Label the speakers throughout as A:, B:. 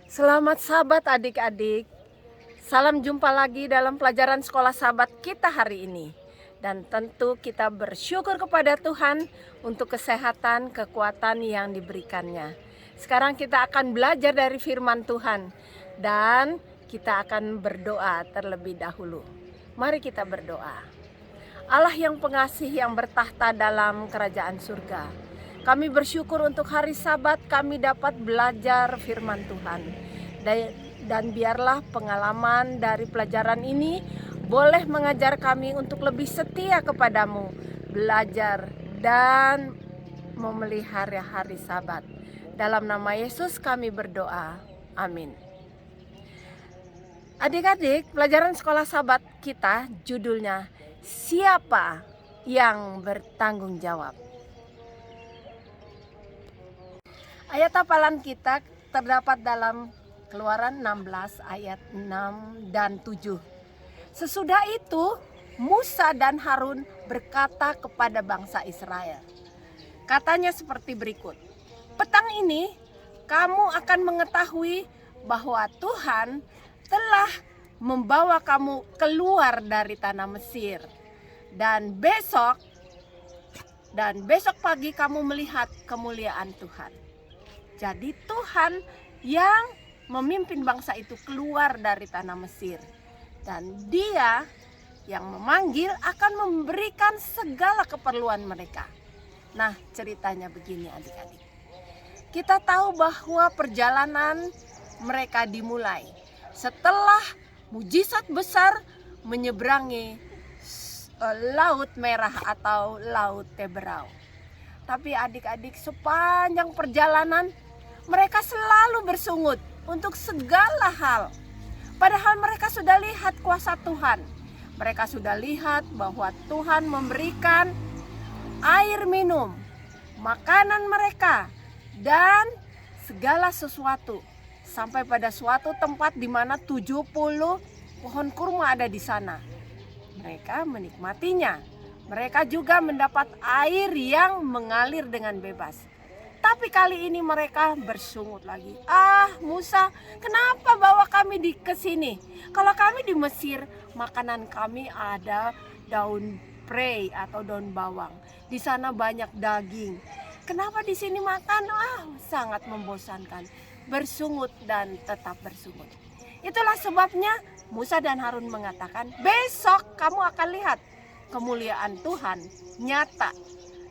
A: Selamat Sabat adik-adik. Salam jumpa lagi dalam pelajaran sekolah Sabat kita hari ini. Dan tentu kita bersyukur kepada Tuhan untuk kesehatan, kekuatan yang diberikannya. Sekarang kita akan belajar dari firman Tuhan dan kita akan berdoa terlebih dahulu. Mari kita berdoa. Allah yang pengasih yang bertahta dalam kerajaan surga, kami bersyukur untuk hari Sabat kami dapat belajar firman Tuhan. Dan biarlah pengalaman dari pelajaran ini boleh mengajar kami untuk lebih setia kepadamu, belajar dan memelihara hari Sabat. Dalam nama Yesus kami berdoa. Amin. Adik-adik, pelajaran sekolah Sabat kita judulnya Siapa yang bertanggung jawab? Ayat hafalan kita terdapat dalam Keluaran 16 ayat 6 dan 7. Sesudah itu Musa dan Harun berkata kepada bangsa Israel. Katanya seperti berikut. Petang ini kamu akan mengetahui bahwa Tuhan telah membawa kamu keluar dari tanah Mesir. Dan besok pagi kamu melihat kemuliaan Tuhan. Jadi Tuhan yang memimpin bangsa itu keluar dari tanah Mesir. Dan Dia yang memanggil akan memberikan segala keperluan mereka. Nah, ceritanya begini adik-adik. Kita tahu bahwa perjalanan mereka dimulai setelah mujizat besar menyeberangi Laut Merah atau Laut Teberau. Tapi adik-adik, sepanjang perjalanan mereka selalu bersungut untuk segala hal. Padahal mereka sudah lihat kuasa Tuhan. Mereka sudah lihat bahwa Tuhan memberikan air minum, makanan mereka, dan segala sesuatu. Sampai pada suatu tempat di mana 70 pohon kurma ada di sana. Mereka menikmatinya. Mereka juga mendapat air yang mengalir dengan bebas. Tapi kali ini mereka bersungut lagi. Musa, kenapa bawa kami ke sini? Kalau kami di Mesir, makanan kami ada daun prei atau daun bawang. Di sana banyak daging. Kenapa di sini makan? Sangat membosankan. Bersungut dan tetap bersungut. Itulah sebabnya Musa dan Harun mengatakan, besok kamu akan lihat kemuliaan Tuhan nyata.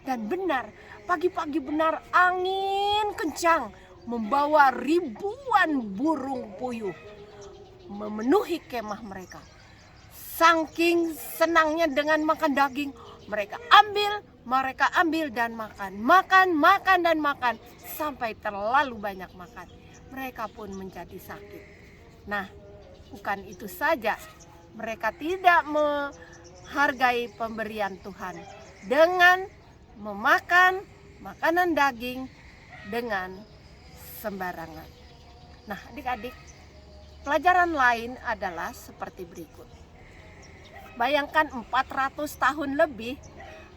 A: Dan benar, pagi-pagi benar angin kencang membawa ribuan burung puyuh memenuhi kemah mereka. Saking senangnya dengan makan daging, mereka ambil dan makan dan makan sampai terlalu banyak makan. Mereka pun menjadi sakit. Nah, bukan itu saja, mereka tidak menghargai pemberian Tuhan dengan memakan makanan daging dengan sembarangan. Nah, adik-adik, pelajaran lain adalah seperti berikut. Bayangkan 400 tahun lebih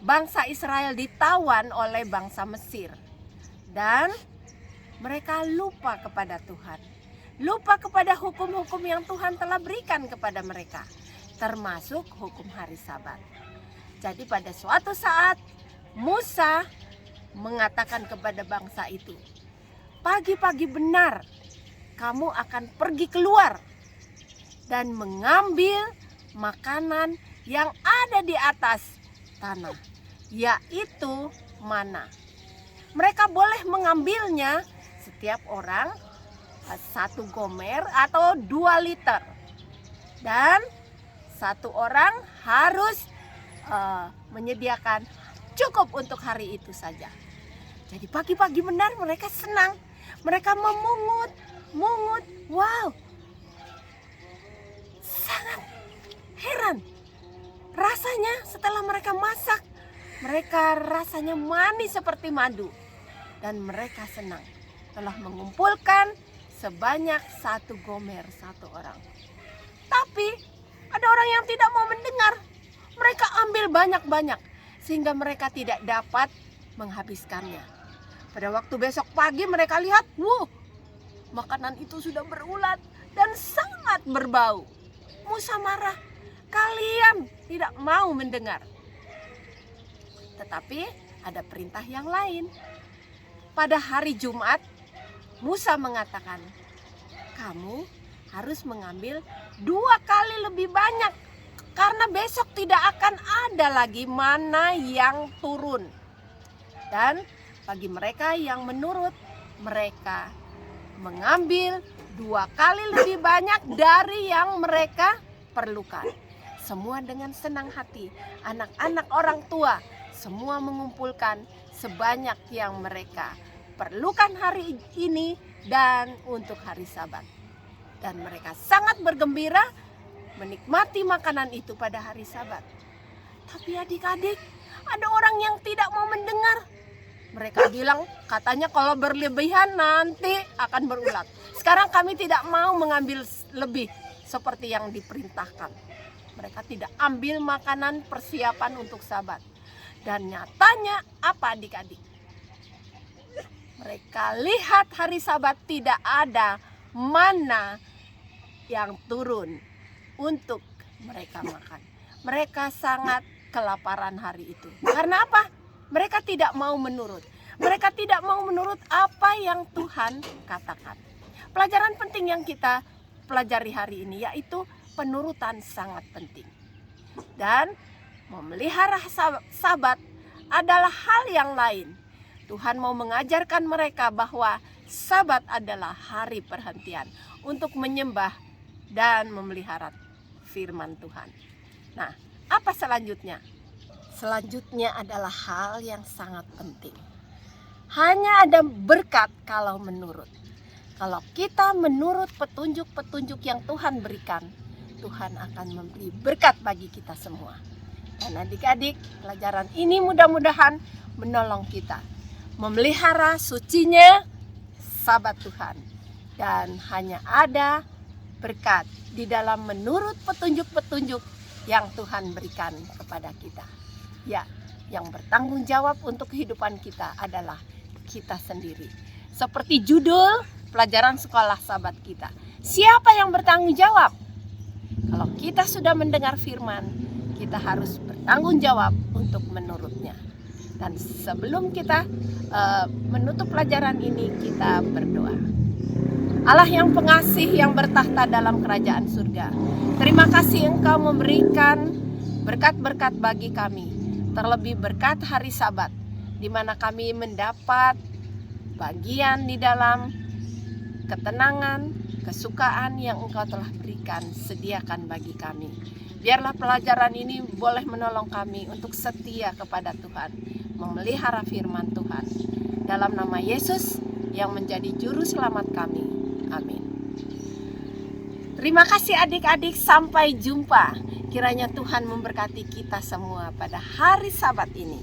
A: bangsa Israel ditawan oleh bangsa Mesir. Dan mereka lupa kepada Tuhan. Lupa kepada hukum-hukum yang Tuhan telah berikan kepada mereka, termasuk hukum hari Sabat. Jadi pada suatu saat Musa mengatakan kepada bangsa itu, pagi-pagi benar kamu akan pergi keluar dan mengambil makanan yang ada di atas tanah, yaitu mana. Mereka boleh mengambilnya setiap orang 1 gomer atau 2 liter. Dan satu orang harus menyediakan cukup untuk hari itu saja. Jadi pagi-pagi benar mereka senang. Mereka memungut. Wow, sangat heran. Rasanya setelah mereka masak, mereka rasanya manis seperti madu. Dan mereka senang telah mengumpulkan sebanyak 1 gomer satu orang. Tapi ada orang yang tidak mau mendengar. Mereka ambil banyak-banyak sehingga mereka tidak dapat menghabiskannya. Pada waktu besok pagi mereka lihat, makanan itu sudah berulat dan sangat berbau. Musa marah, kalian tidak mau mendengar. Tetapi ada perintah yang lain. Pada hari Jumat, Musa mengatakan, kamu harus mengambil 2 kali lebih banyak, karena besok tidak akan ada lagi mana yang turun. Dan bagi mereka yang menurut, mereka mengambil 2 kali lebih banyak dari yang mereka perlukan. Semua dengan senang hati, anak-anak, orang tua, semua mengumpulkan sebanyak yang mereka perlukan hari ini dan untuk hari Sabat. Dan mereka sangat bergembira menikmati makanan itu pada hari Sabat. Tapi adik-adik, ada orang yang tidak mau mendengar. Mereka bilang, katanya kalau berlebihan nanti akan berulat. Sekarang kami tidak mau mengambil lebih seperti yang diperintahkan. Mereka tidak ambil makanan persiapan untuk Sabat. Dan nyatanya apa adik-adik? Mereka lihat hari Sabat tidak ada mana yang turun untuk mereka makan. Mereka sangat kelaparan hari itu. Karena apa? Mereka tidak mau menurut. Mereka tidak mau menurut apa yang Tuhan katakan. Pelajaran penting yang kita pelajari hari ini yaitu penurutan sangat penting. Dan memelihara Sabat adalah hal yang lain. Tuhan mau mengajarkan mereka bahwa Sabat adalah hari perhentian untuk menyembah dan memelihara firman Tuhan. Nah, apa selanjutnya? Selanjutnya adalah hal yang sangat penting. Hanya ada berkat kalau menurut. Kalau kita menurut petunjuk-petunjuk yang Tuhan berikan, Tuhan akan memberi berkat bagi kita semua. Dan adik-adik, pelajaran ini mudah-mudahan menolong kita memelihara sucinya Sabat Tuhan. Dan hanya ada berkat di dalam menurut petunjuk-petunjuk yang Tuhan berikan kepada kita. Ya, yang bertanggung jawab untuk kehidupan kita adalah kita sendiri. Seperti judul pelajaran sekolah Sabat kita. Siapa yang bertanggung jawab? Kalau kita sudah mendengar firman, kita harus bertanggung jawab untuk menurutnya. Dan sebelum kita menutup pelajaran ini, kita berdoa. Allah yang pengasih, yang bertahta dalam kerajaan surga, terima kasih Engkau memberikan berkat-berkat bagi kami. Terlebih berkat hari Sabat, di mana kami mendapat bagian di dalam ketenangan, kesukaan yang Engkau telah berikan, sediakan bagi kami. Biarlah pelajaran ini boleh menolong kami untuk setia kepada Tuhan, memelihara firman Tuhan. Dalam nama Yesus yang menjadi juru selamat kami. Amin. Terima kasih adik-adik, sampai jumpa. Kiranya Tuhan memberkati kita semua pada hari Sabat ini.